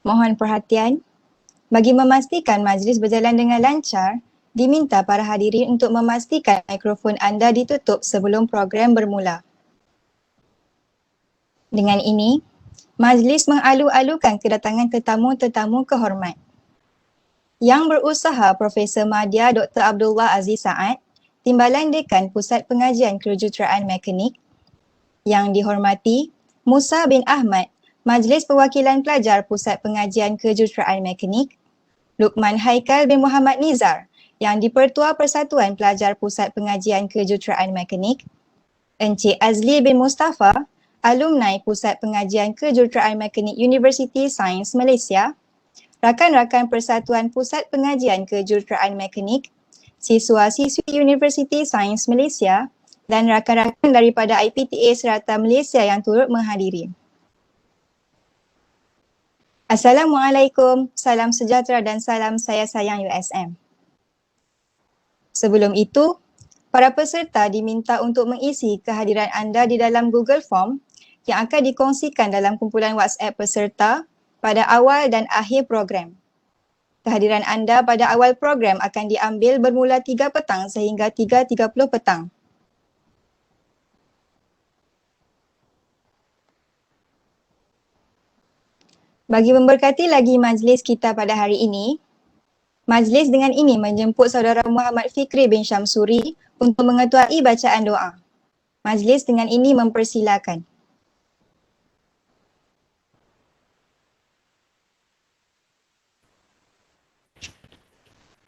Mohon perhatian. Bagi memastikan majlis berjalan dengan lancar, diminta para hadirin untuk memastikan mikrofon anda ditutup sebelum program bermula. Dengan ini, majlis mengalu-alukan kedatangan tetamu-tetamu kehormat. Yang berusaha Profesor Madya Dr. Abdullah Aziz Saad, Timbalan Dekan Pusat Pengajian Kejuruteraan Mekanik. Yang dihormati Musa bin Ahmad, Majlis Perwakilan Pelajar Pusat Pengajian Kejuruteraan Mekanik. Luqman Haikal bin Muhammad Nizar, yang di-Pertua Persatuan Pelajar Pusat Pengajian Kejuruteraan Mekanik. Encik Azli bin Mustafa, Alumni Pusat Pengajian Kejuruteraan Mekanik Universiti Sains Malaysia. Rakan-rakan Persatuan Pusat Pengajian Kejuruteraan Mekanik, siswa-siswi Universiti Sains Malaysia dan rakan-rakan daripada IPTA serata Malaysia yang turut menghadiri. Assalamualaikum, salam sejahtera dan salam saya sayang USM. Sebelum itu, para peserta diminta untuk mengisi kehadiran anda di dalam Google Form yang akan dikongsikan dalam kumpulan WhatsApp peserta pada awal dan akhir program. Kehadiran anda pada awal program akan diambil bermula 3 petang sehingga 3.30 petang. Bagi memberkati lagi majlis kita pada hari ini, majlis dengan ini menjemput saudara Muhammad Fikri bin Syamsuri untuk mengetuai bacaan doa. Majlis dengan ini mempersilakan.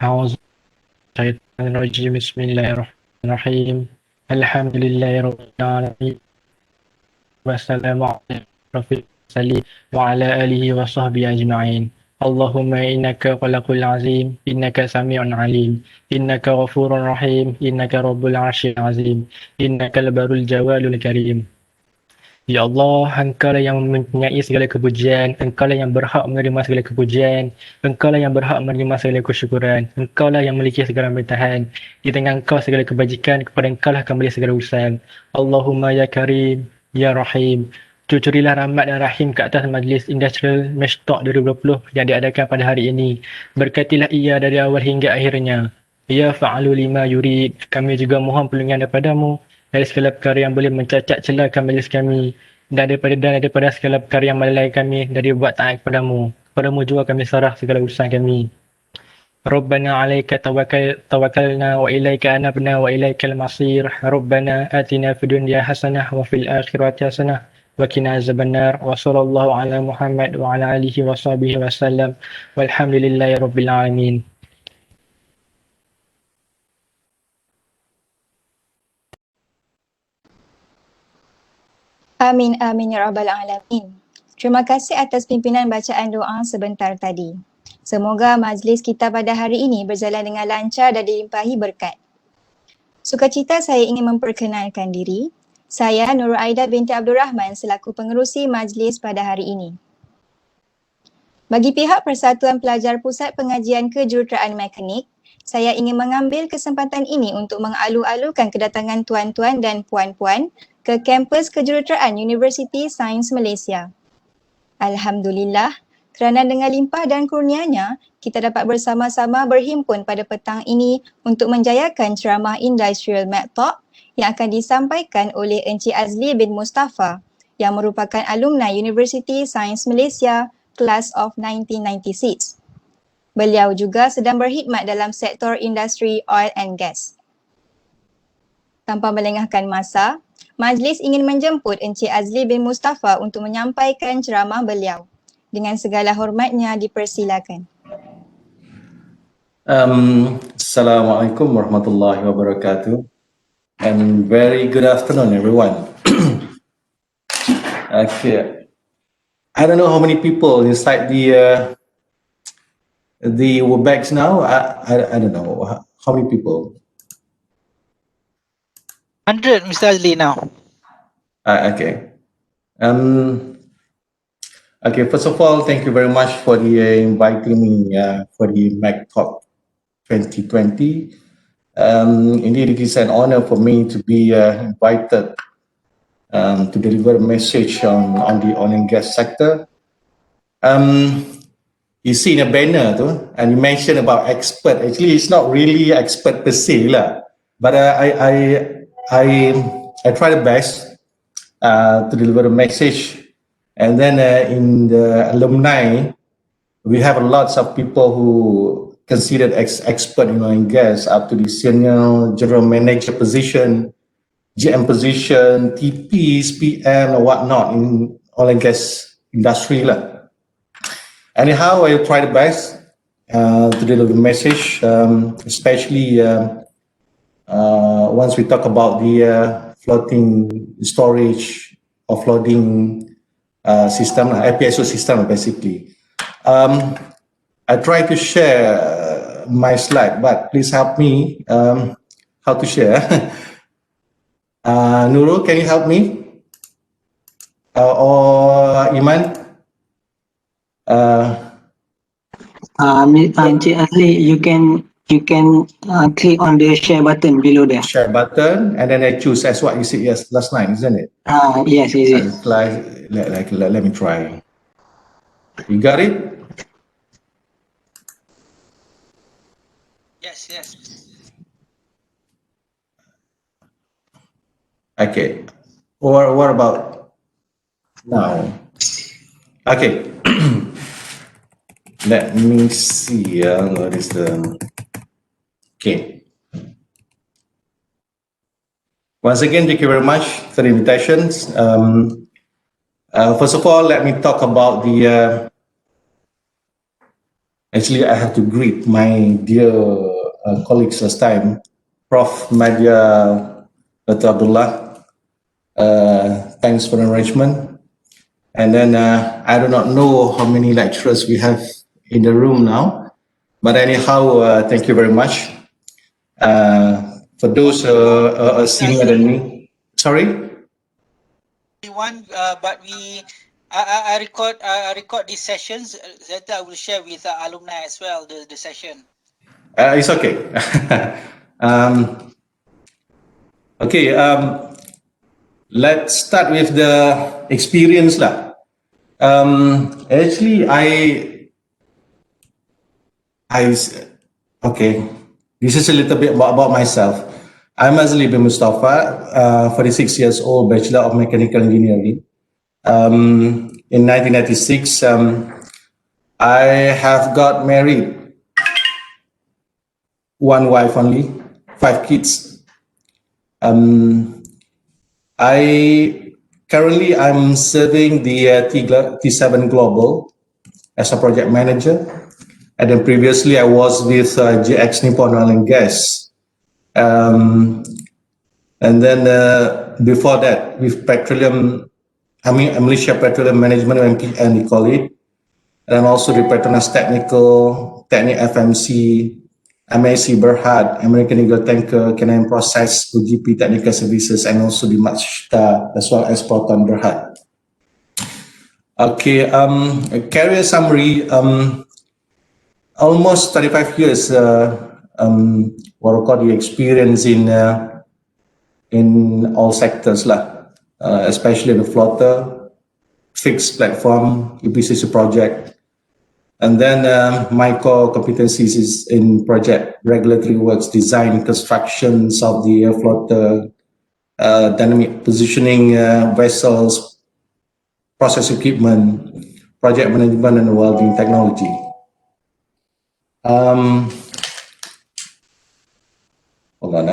A'udzubillahi Bismillahirrahmanirrahim. Alhamdulillahirabbil alamin. Wassalamu ala Rasulillah wa ala alihi wa sahbihi ajma'in. Allahumma innaka khalaqul azim, innaka sami'un alim, innaka ghafurur rahim, innaka rabbul arsyil azim, innaka al-barul jawalul karim. Ya Allah, Engkau lah yang mempunyai segala kepujian, Engkau lah yang berhak menerima segala kepujian, Engkau lah yang berhak menerima segala kesyukuran, Engkau lah yang memiliki segala pemerintahan. Di tangan Engkau segala kebajikan, kepada Engkau lah kembali segala urusan. Allahumma ya Karim, ya Rahim. Curilah rahmat dan rahim ke atas majlis Industrial MECHTalk 2020 yang diadakan pada hari ini. Berkatilah ia dari awal hingga akhirnya. Ya fa'alu lima yurid. Kami juga mohon perlindungan daripadamu dari segala perkara yang boleh mencacat celakan majlis kami dan daripada segala perkara yang melalai kami dari buat taat kepadamu. Kepadamu juga kami serah segala urusan kami. Rabbana alaika tawakkalna wa ilaika anabna wa ilaikal masir. Rabbana atina fid dunya hasanah wa fil akhirati hasanah wa qina azabannar. Wa sallallahu ala Muhammad wa ala alihi wa sahbihi wa sallam. Walhamdulillahi rabbil alamin. Amin, amin ya rabbal alamin. Terima kasih atas pimpinan bacaan doa sebentar tadi. Semoga majlis kita pada hari ini berjalan dengan lancar dan dilimpahi berkat. Sukacita saya ingin memperkenalkan diri. Saya Nur Aida binti Abdul Rahman selaku pengerusi majlis pada hari ini. Bagi pihak Persatuan Pelajar Pusat Pengajian Kejuruteraan Mekanik, saya ingin mengambil kesempatan ini untuk mengalu-alukan kedatangan tuan-tuan dan puan-puan ke kampus Kejuruteraan Universiti Sains Malaysia. Alhamdulillah, kerana dengan limpah dan kurnianya, kita dapat bersama-sama berhimpun pada petang ini untuk menjayakan ceramah Industrial MechTalk yang akan disampaikan oleh Encik Azli bin Mustafa yang merupakan alumni Universiti Sains Malaysia Class of 1996. Beliau juga sedang berkhidmat dalam sektor industri oil and gas. Tanpa melengahkan masa, majlis ingin menjemput Encik Azli bin Mustafa untuk menyampaikan ceramah beliau. Dengan segala hormatnya dipersilakan. Assalamualaikum warahmatullahi wabarakatuh. And very good afternoon everyone. Okay. I don't know how many people inside the WebEx now. I don't know how many people. 100, Mr. Azli now. Okay. Okay. First of all, thank you very much for inviting me for the MechTalk 2020. Indeed, it is an honor for me to be invited to deliver a message on the oil and gas sector. you see in a banner tu, and you mention about expert. Actually, it's not really expert per se lah, but I try the best to deliver the message. And then in the alumni, we have lots of people who considered expert in oil and gas, up to the senior general manager position, GM position, TPs, PM, or whatnot in oil and gas industry lah. Anyhow, I try the best to deliver the message, especially once we talk about the floating storage or floating system, FPSO system, basically. I try to share my slide, but please help me how to share. Nurul, can you help me? Or Iman? Encik Azli, you can click on the share button below there. Share button, and then I choose as what you said last night, isn't it? Yes, is it? Let me try. You got it? Yes, yes. Okay. Or what about now? Okay. Let me see. What is the? Okay. Once again, thank you very much for the invitations. First of all, let me talk about the. Actually, I have to greet my dear colleagues last time, Prof. Madya Dr. Abdullah. Thanks for the arrangement. And then I do not know how many lecturers we have in the room now, but anyhow, thank you very much. For those senior than me, sorry. One, but I record these sessions. Later I will share with alumni as well the session. It's okay. Okay. Let's start with the experience lah. Actually, okay. This is a little bit about myself. I'm Azli Mustafa, 46 years old, Bachelor of Mechanical Engineering. In 1996, I have got married. One wife only, 5 kids. Currently I'm serving the T7 Global as a project manager, and then previously I was with GX Nippon Oil and Gas, and then before that with Malaysia Petroleum Management, MPN we call it, and also the Petronas Technic FMC, MAC Berhad, American Eagle Tanker, Canadian Process, UGP Technical Services, and also the MECHYS as well as Proton Berhad. Okay, career summary. Almost 35 years what I call the experience in all sectors lah, especially the floater, fixed platform, EPCC project. And then my core competencies is in project regulatory works, design, constructions of the floater, dynamic positioning vessels, process equipment, project management, and welding technology. Hold on.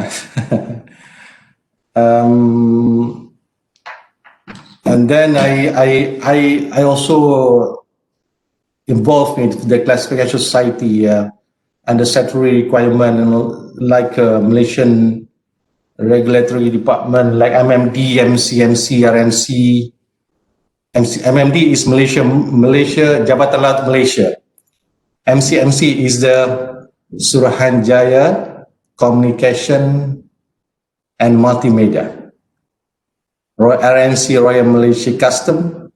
And then I also involved in the classification society and the statutory requirement, and like Malaysian regulatory department like MMD, MCMC, RMC. MMD is Malaysia Jabatan Laut Malaysia. MCMC is the Suruhanjaya Communication and Multimedia. RMC, Royal Malaysia Custom,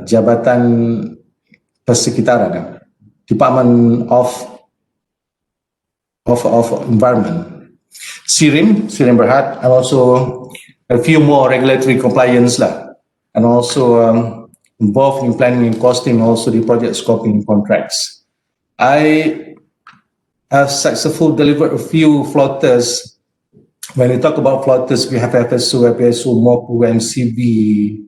Jabatan Persekitaran, Department of Environment, SIRIM Berhad, and also a few more regulatory compliance lah, and also involved in planning and costing, also the project scoping contracts. I have successfully delivered a few floaters. When we talk about floaters, we have FSO, FSO, MOPU, MCB,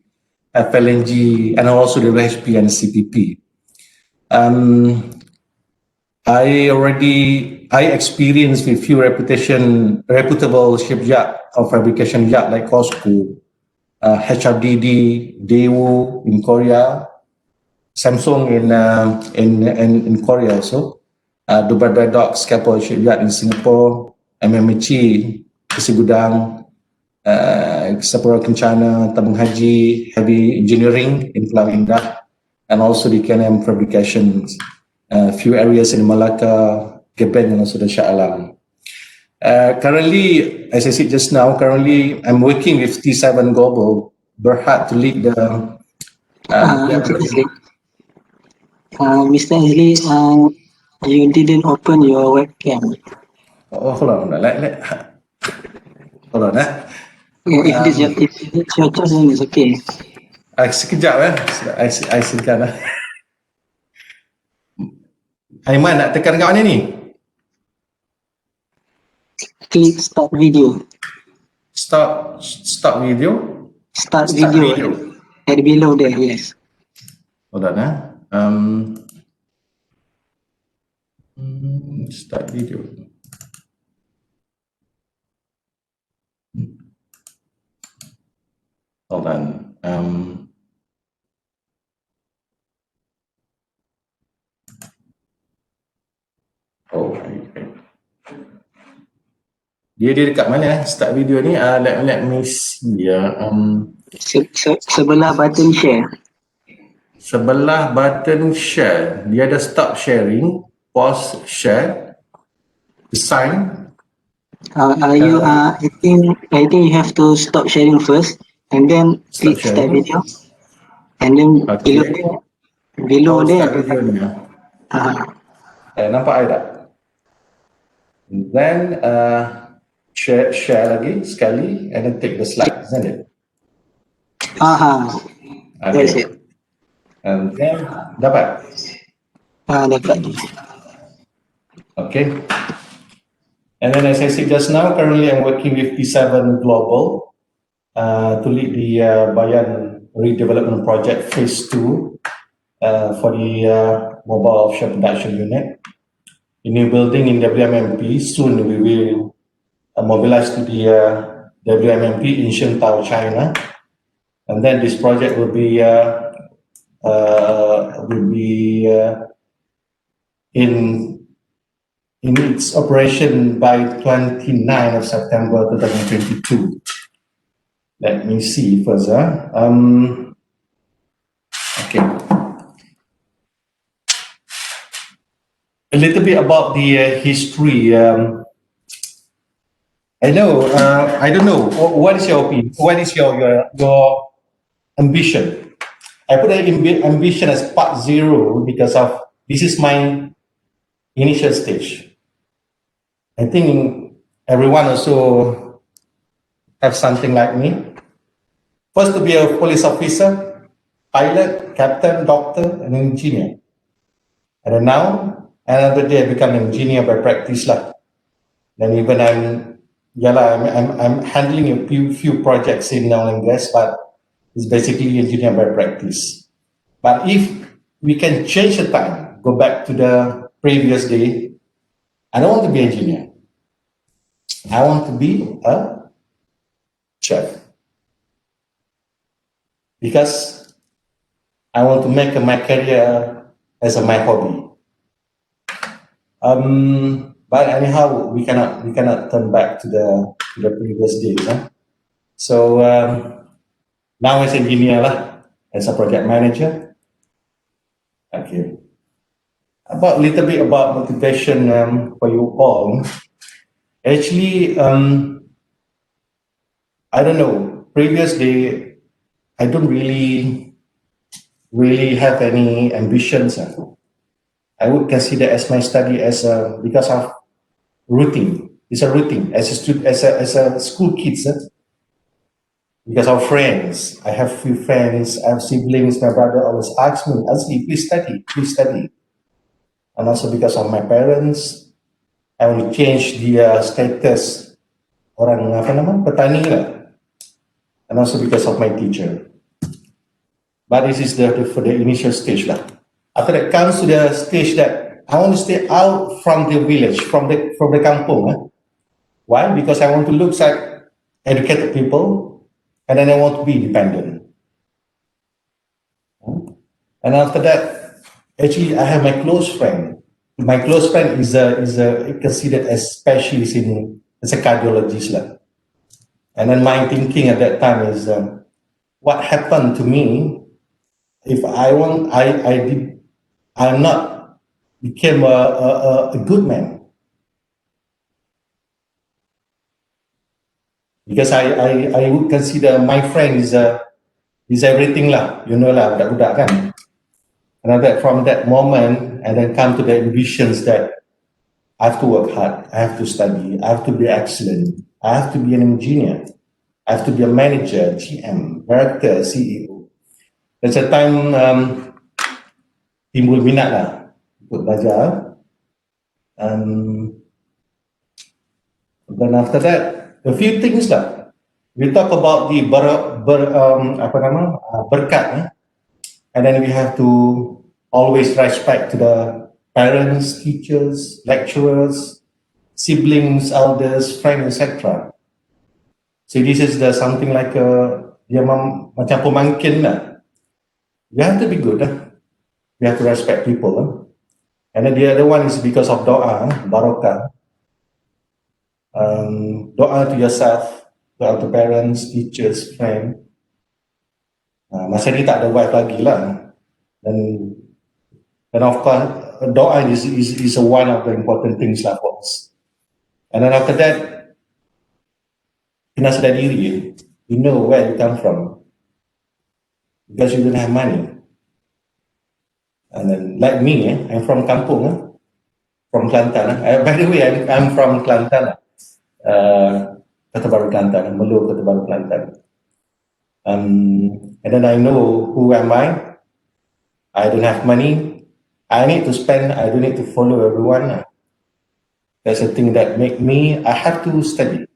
FLNG, and also the WHP and CPP. I experienced with few reputable shipyard or fabrication yard like COSCO, HRDD, Daewoo in Korea, Samsung in Korea also, Dubai Dry Scalpel Shipyard in Singapore, MMHE, Kesi Gudang, Sapura Kencana, Tabung Haji, Heavy Engineering in Pulau Indah, and also the KNM Fabrications, few areas in Malacca, Gebeng, and also the Shah Alam. Currently, as I said just now, I'm working with T7 Global, Berhad to lead the Mr. Azli, you didn't open your webcam. Oh, hold on. Hold on. If it's your choice, then it's okay. Sekejap I segan. Aiman nak tekan kat mana ni? Click start video. Start video. Start video. At below there, yes. Hold on. Start video. Hold on. Okay. Dia dekat mana? Start video ni. Let me see. Sebelah button share. Sebelah button share, dia ada stop sharing, pause share, sign. I think you have to stop sharing first, and then click start video, and then below there. Nampak I tak? Then share lagi sekali, and then take the slide, isn't it? That's it. And then dapat. Dapat. Okay. And then as I said just now, currently I'm working with T7 Global to lead the Bayan redevelopment project phase 2 for the mobile offshore production unit. A new building in WMMP. Soon we will mobilize to the WMMP in Shentao, China. And then this project will be in its operation by 29 of September 2022. Let me see further. Okay. A little bit about the history. I don't know. What is your opinion? What is your ambition? I put ambition as part 0 because of this is my initial stage. I think everyone also have something like me. First to be a police officer, pilot, captain, doctor, and engineer. And then now, another day I become an engineer by practice lah. Then even I'm handling a few projects in oil and gas, but it's basically engineer by practice. But if we can change the time, go back to the previous day, I don't want to be an engineer. I want to be a chef. Because I want to make my career as my hobby. But anyhow, we cannot turn back to the previous days. So now as engineer lah, as a project manager. Okay. A little bit about motivation for you all. Actually, I don't know. Previous day, I don't really have any ambitions. I would consider as my study as because of routine. It's a routine as a school kids. because of friends. I have few friends, I have siblings, my brother always asks me, Azli, please study, please study. And also because of my parents, I will change the status orang apa nama petani lah. And also because of my teacher. But this is for the initial stage lah. After that comes to the stage that I want to stay out from the village, from the kampung. Why? Because I want to look like educated people, and then I want to be independent. And after that, actually, I have my close friend. My close friend is considered as specialist as a cardiologist lah. And then my thinking at that time is, what happened to me if I'm not became a good man. Because I would consider my friend is everything lah, you know lah, budak-budak kan. And that from that moment, and then come to the ambitions that I have to work hard, I have to study, I have to be excellent, I have to be an engineer, I have to be a manager, GM, director, CEO. There's a time timbul minat lah untuk belajar. Then after that, a few things lah. We talk about the berkat, and then we have to always respect to the parents, teachers, lecturers, siblings, elders, friends, etc. So this is something like macam pemangkin lah. You have to be good lah. You have to respect people lah. And then the other one is because of doa, barakah. Doa to yourself, doa to parents, teachers, friends. Masa ni tak ada wife lagi lah. And of course, doa is one of the important things lah for us. And then after that, kena sedar diri, you know where you come from. Because you don't have money. And then, like me, I'm from kampung, from Kelantan. By the way, I'm from Kelantan, Kota Baru Kelantan, Melo Kota Baru Kelantan. And then I know who am I. I don't have money. I need to spend. I don't need to follow everyone. That's the thing that make me. I have to study.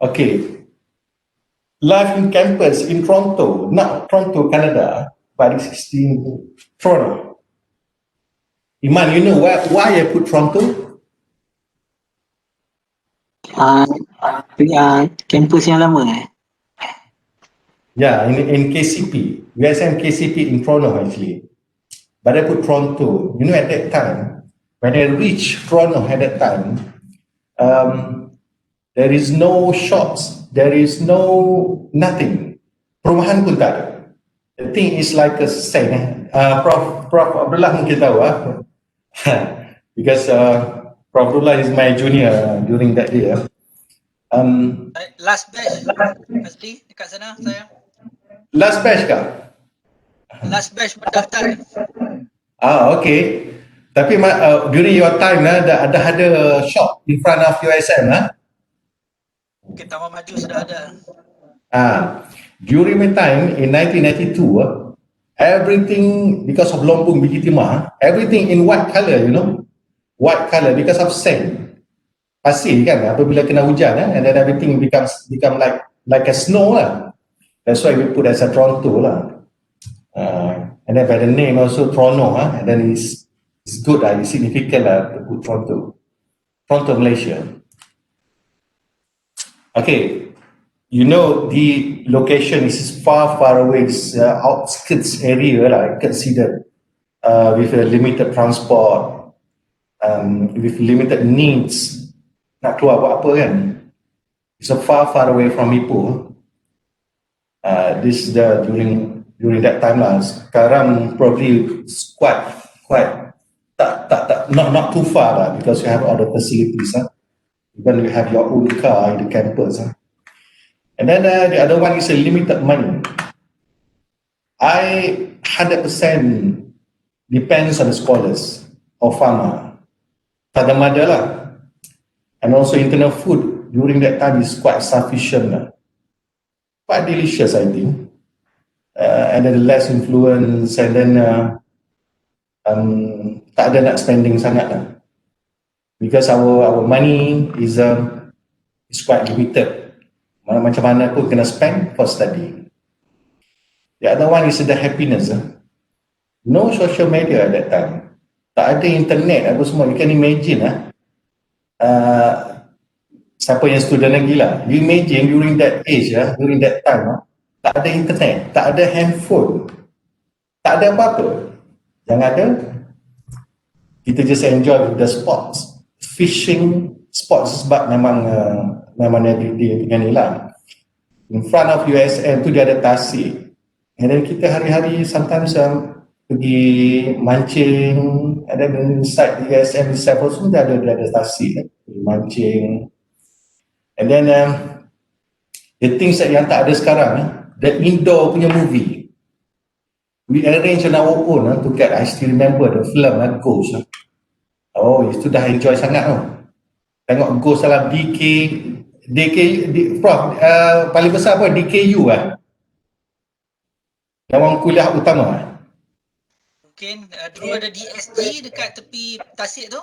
Okay. Life in campus in Toronto, not Toronto, Canada, but it's in Toronto. Iman, you know why I put Toronto? Campus yang lama Yeah, in KCP, USM KCP in Toronto actually. But I put Toronto. You know, at that time, when I reached Toronto at that time, there is no shops. There is nothing. Perumahan pun tak ada. The thing is like a saying. Prof Abdullah mungkin tahu because Prof Abdullah is my junior during that day. Last batch, Azli, dekat sana saya. Last batch kah? Last batch mendaftar. Okay. Tapi during your time ada shop in front of USM Kita mau maju sudah ada. During my time in 1992, everything because of Lombung Biji Timah, everything in white color, you know, white color because of sand. Pasir kan, apabila kena hujan, and then everything become like a snow lah. That's why we put as a Toronto lah. And then by the name also Toronto, and then it's good lah, it's significant lah to put Toronto, Malaysia. Okay, you know the location is far away, it's outskirts area lah, considered with a limited transport, with limited needs. Nak keluar buat apa kan? It's far away from Ipoh. This is during that time lah. Sekarang probably quite not too far lah, because you have all the facilities. When you have your own car in the campus. And then the other one is a limited money. I 100% depends on the scholars or farmer, father mother lah. And also internal food during that time is quite sufficient lah. Quite delicious, I think. And then less influence, and then tak ada nak spending sangat lah. Because our money is quite limited. Macam mana pun kena spend for study. The other one is the happiness. No social media at that time. Tak ada internet apa semua. You can imagine siapa yang student lagi lah. You imagine during that age, during that time, tak ada internet, tak ada handphone, tak ada apa-apa. Yang ada, kita just enjoy the sports. Fishing sports sebab memang dia punya ni lah. In front of USM tu dia ada tasik. And then kita hari-hari sometimes pergi mancing, ada inside USM itself pun dia ada tasik, pergi mancing. And then the things yang tak ada sekarang, the indoor punya movie. We arrange on our own to get, I still remember the film Ghost. Oh, itu dah enjoy sangat tengok Ghost dalam Prof, paling besar apa? DKU yang orang kuliah utama. Mungkin dulu ada DSG dekat tepi tasik tu.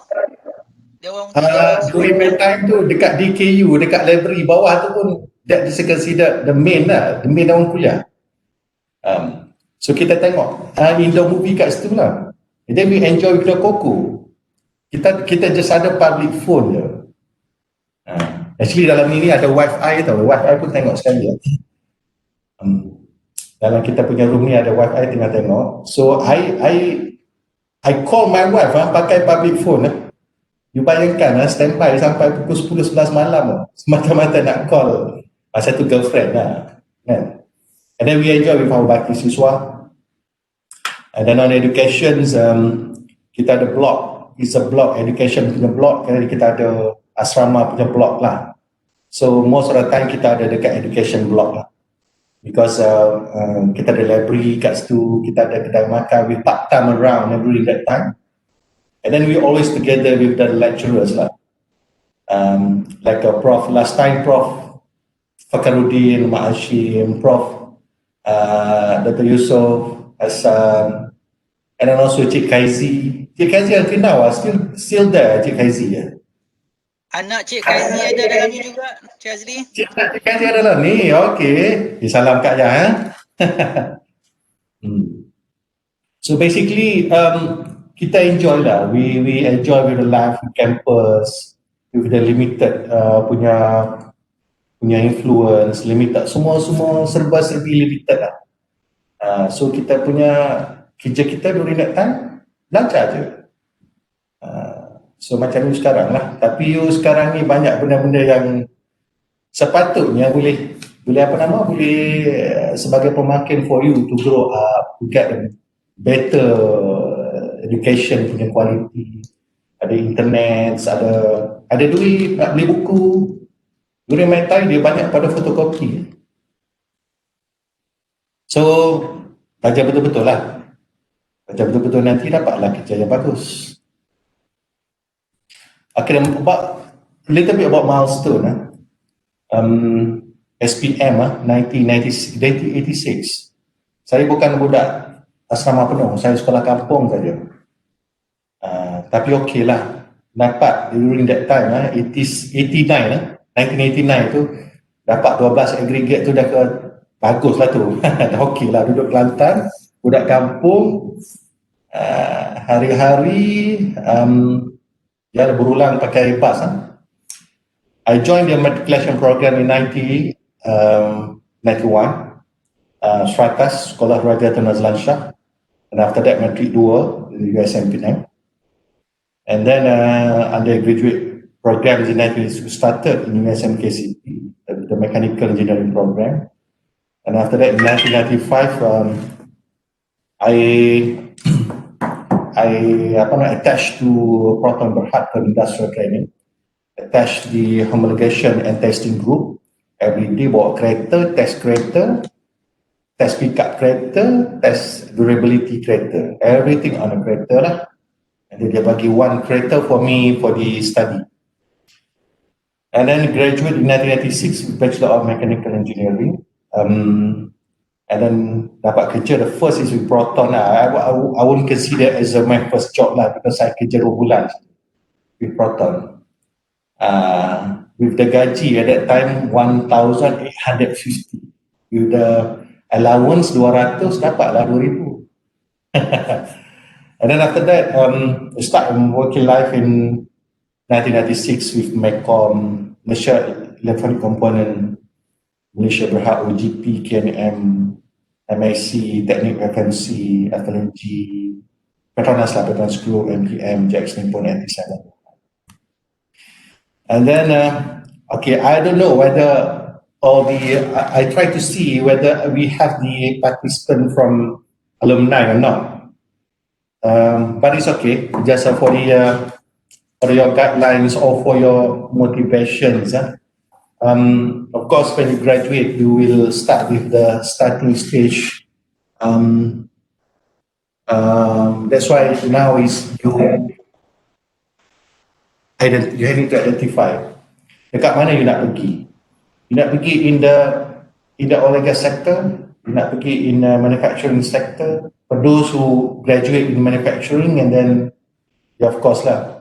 Dia orang during my time tu dekat DKU, dekat library bawah tu pun that is considered the main lah, the main orang kuliah. So kita tengok indoor movie kat situ lah. And then we enjoy with the Koko. Kita just ada public phone je. Actually dalam ni ada wifi tau. Wifi pun tengok sekali. Dalam kita punya room ni ada wifi, tengah tengok. So I call my wife pakai public phone. You bayangkan standby sampai pukul 10-11 malam semata-mata nak call masa tu girlfriend lah kan. And then we enjoy with our bakti siswa. And then on education, kita ada blog. It's a blog, education punya blog. Kita ada asrama punya blog lah. So most of the time kita ada dekat education blog lah. Because kita ada library kat situ, kita ada kedai makan, we part time around during that time. And then we always together with the lecturers lah. Like Prof, last time Prof Fakhruddin, Mak Hashim, Prof Dr. Yusof, Hassan, and then also Cik Kaizi. Cik Kaizi until now still there, Cik Kaizi. Anak Cik Kaizi ada dalam ni juga, Cik Azli. Cik Kaizi ada dalam ni, okey. Salam Kak Jah. So basically, kita enjoy lah. We enjoy with the life on campus, with the limited punya influence, limited, semua serba-serbi limited lah. So kita punya kerja kita during that time lancar je. So macam you sekarang lah. Tapi you sekarang ni banyak benda-benda yang sepatutnya boleh sebagai pemakin for you to grow up, to get a better education punya quality. Ada internet, ada duit nak beli buku. During my time dia banyak pada fotokopi. So belajar betul-betul lah. Belajar betul-betul nanti dapatlah kerja yang bagus. Okay, little bit about milestone. SPM 1986. Saya bukan budak asrama penuh, saya sekolah kampung saja. Tapi okey lah, dapat during that time 1989 tu dapat 12 aggregate tu dah bagus lah tu. Dah okey lah, duduk Kelantan, budak kampung, hari-hari berulang pakai bas. I joined the matriculation program in 91, Seratas, Sekolah Raja Tun Azlan Shah. And after that, Matric 2, USM Penang. And then undergraduate program in 1992 started in USM KCP, the mechanical engineering program. And after that, in 1995, I attached to Proton Berhad for industrial training, attached the homologation and testing group. Every day bawa kereta, test pickup kereta, test durability kereta, everything on a kereta lah. And dia bagi one kereta for me for the study. And then graduate in 1996 with Bachelor of Mechanical Engineering. And then dapat kerja, the first is with Proton lah. I wouldn't consider it as my first job lah, because I kerja 2 bulan with Proton. With the gaji at that time 1,850. With the allowance 200, dapatlah 2,000. And then after that, I start working life in 1996 with MECOM, Malaysia Electronic Component, Malaysia Berhad, OGP, KNM, MIC, Teknik FMC, FLNG, Petronas lah, Petronas Group, MPM, JAX Nippon, NT7. And then, okay, I don't know whether all the, I try to see whether we have the participant from alumni or not. But it's okay, just for your guidelines or for your motivations. Of course, when you graduate, you will start with the starting stage. That's why now is you need to identify dekat mana you nak pergi. You nak pergi in the oil and gas sector, you nak pergi in the manufacturing sector. For those who graduate in manufacturing, and then yeah, of course lah.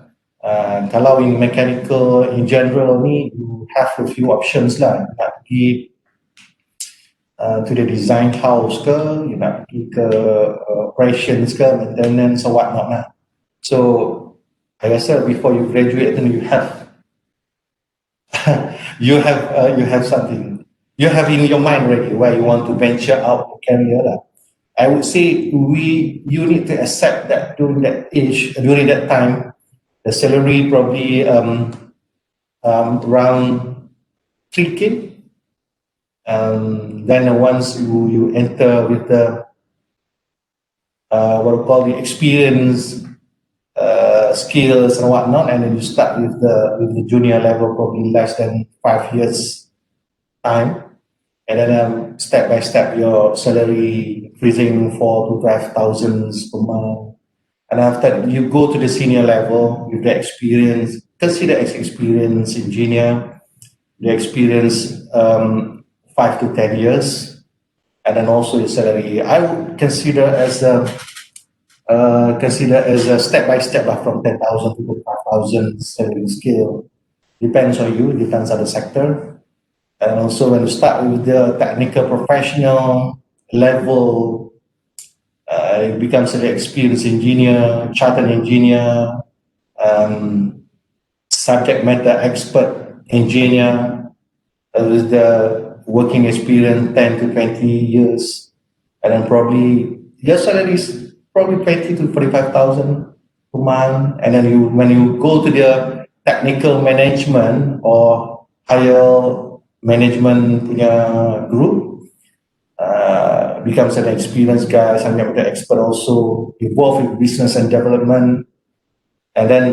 Kalau in mechanical in general ni, you have a few options lah. You nak pergi to the design house ke, you nak pergi ke operations ke, maintenance or whatnot lah. So, like I said, before you graduate, then you have you have something. You have in your mind already where you want to venture out your career lah. I would say you need to accept that during that age, during that time, the salary probably around 3K. Then once you enter with the what we call the experience, skills and whatnot, and then you start with the junior level, probably less than 5 years time, and then step by step your salary increasing 4,000 to 5,000 per month. And after you go to the senior level with the experience, consider as experienced engineer, the experience 5 to 10 years, and then also your salary. I would consider as a step by step from 10,000 to 5,000 salary scale. Depends on you, depends on the sector. And also when you start with the technical professional level, you become an experienced engineer, chartered engineer, subject matter expert engineer, with the working experience 10 to 20 years, and then probably your salary is probably 20 to 45,000 per month. And then when you go to the technical management or higher management punya group, becomes an experienced guy, subject matter expert, also involved in business and development, and then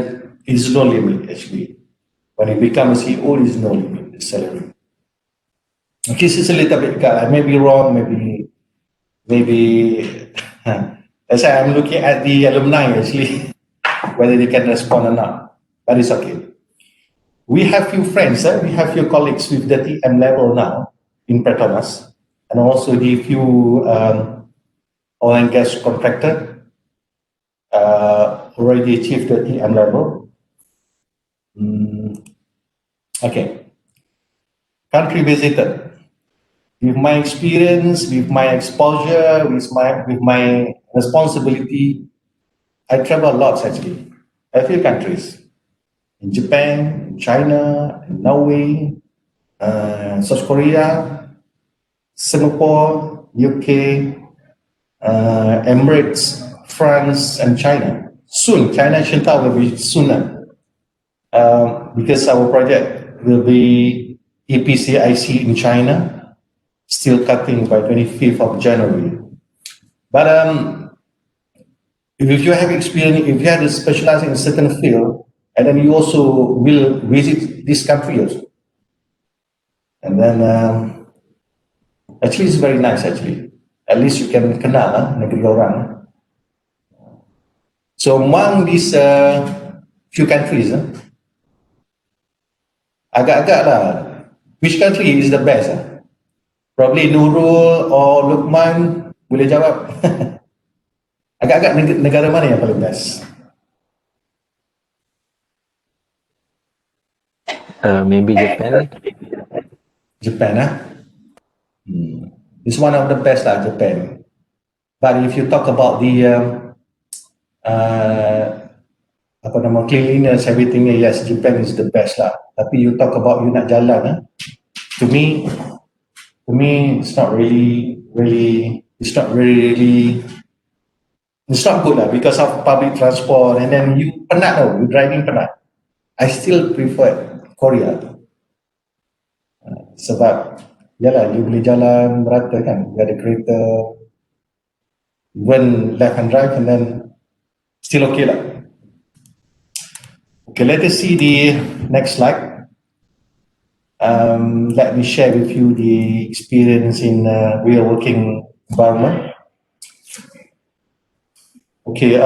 it's no limit actually. When you become a CEO, there is no limit, the salary. Okay, this is a little bit, I may be wrong, maybe that's why I'm looking at the alumni actually, whether they can respond or not, but it's okay. We have few friends, we have few colleagues with the TM level now in Petronas, and also the few oil and gas contractor already achieved the TM level. Okay, country visited. With my experience, with my exposure, with my responsibility, I travel a lot actually. A few countries. In Japan, in China, in Norway, South Korea, Singapore, UK, Emirates, France, and China. Soon, China Shintao will be sooner, because our project will be EPCIC in China, steel cutting by 25th of January. But if you have experience, if you have specialized in a certain field, and then you also will visit this country also. And then, actually it's very nice actually. At least you can kenal negeri orang. So among these few countries, agak-agak lah. Which country is the best? Probably Nurul or Lukman boleh jawab. Agak-agak negara mana yang paling best? Maybe Japan. Japan, It's one of the best lah, Japan. But if you talk about the apa nama cleanliness, everything, yes, Japan is the best lah. Tapi you talk about you nak jalan, to me, it's not really, it's not good lah because of public transport, and then you penat tau, you driving penat. I still prefer Korea. Sebab yalah, you boleh jalan merata kan, you ada kereta, when left hand drive, and then still okay lah. Okay, let us see the next slide. Let me share with you the experience in real working environment. Okay,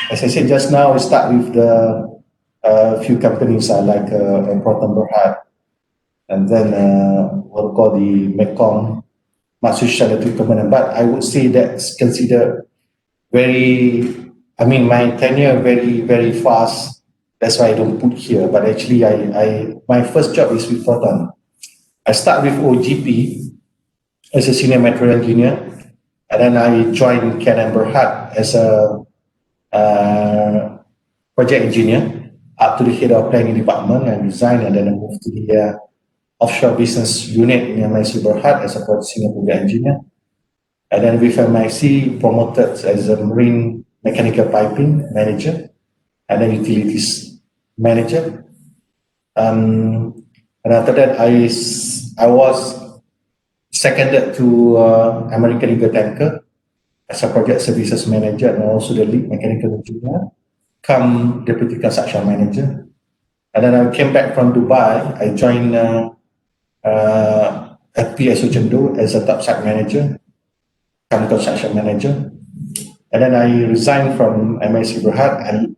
as I said just now, we start with the few companies like Proton Berhad, and then what we call the Mekong Maksud Shalatu Permanent. But I would say that's considered very, I mean, my tenure very fast. That's why I don't put here. But actually, my first job is with Proton. I start with OGP as a senior material engineer, and then I joined Canon Berhad as a project engineer up to the head of planning department and design, and then I moved to the offshore business unit in MIC Berhad as a senior project engineer. And then with MIC, promoted as a marine mechanical piping manager, and then utilities manager. And after that, I was seconded to American Eagle Tanker as a project services manager and also the lead mechanical engineer, come deputy construction manager. And then I came back from Dubai. I joined FPSO Chendu as a top site manager, come construction manager. And then I resigned from MIC Berhad, and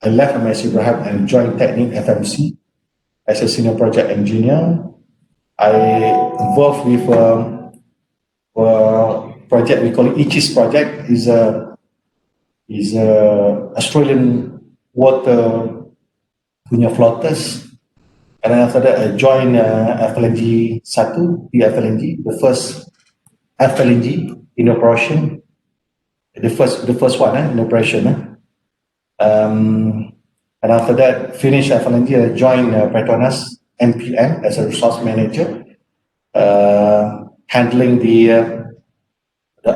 I left MIC Berhad and joined Technic FMC as a senior project engineer. I involved with a project we call it MECHYS project. Is a Australian water punya floaters. And then after that, I joined FLNG 1, the FLNG, the first FLNG in operation, the first one in operation. And after that, finished FLNG, I joined Petronas MPM as a resource manager, handling the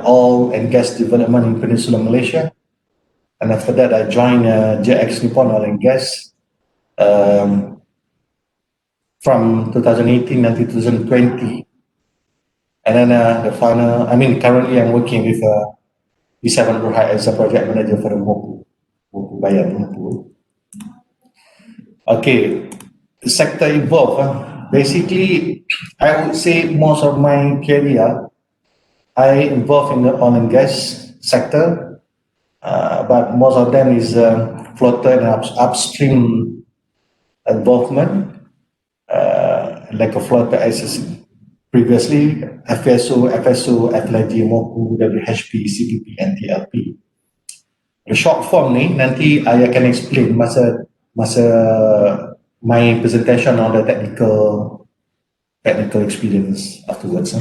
oil and gas development in Peninsula Malaysia. And after that, I joined JX Nippon Oil and Gas from 2018 until 2020. And then the final, I mean, currently I'm working with B7 Berhad as a project manager for the Mopu Bayan Mopu. Okay, the sector evolved. Basically, I would say most of my career, I involved in the oil and gas sector, but most of them is floater and upstream involvement, like a floater as previously, FSO, FLNG, MOPU, WHP, CPP, and TLP. The short form ni, nanti I akan explain masa my presentation on the technical experience afterwards.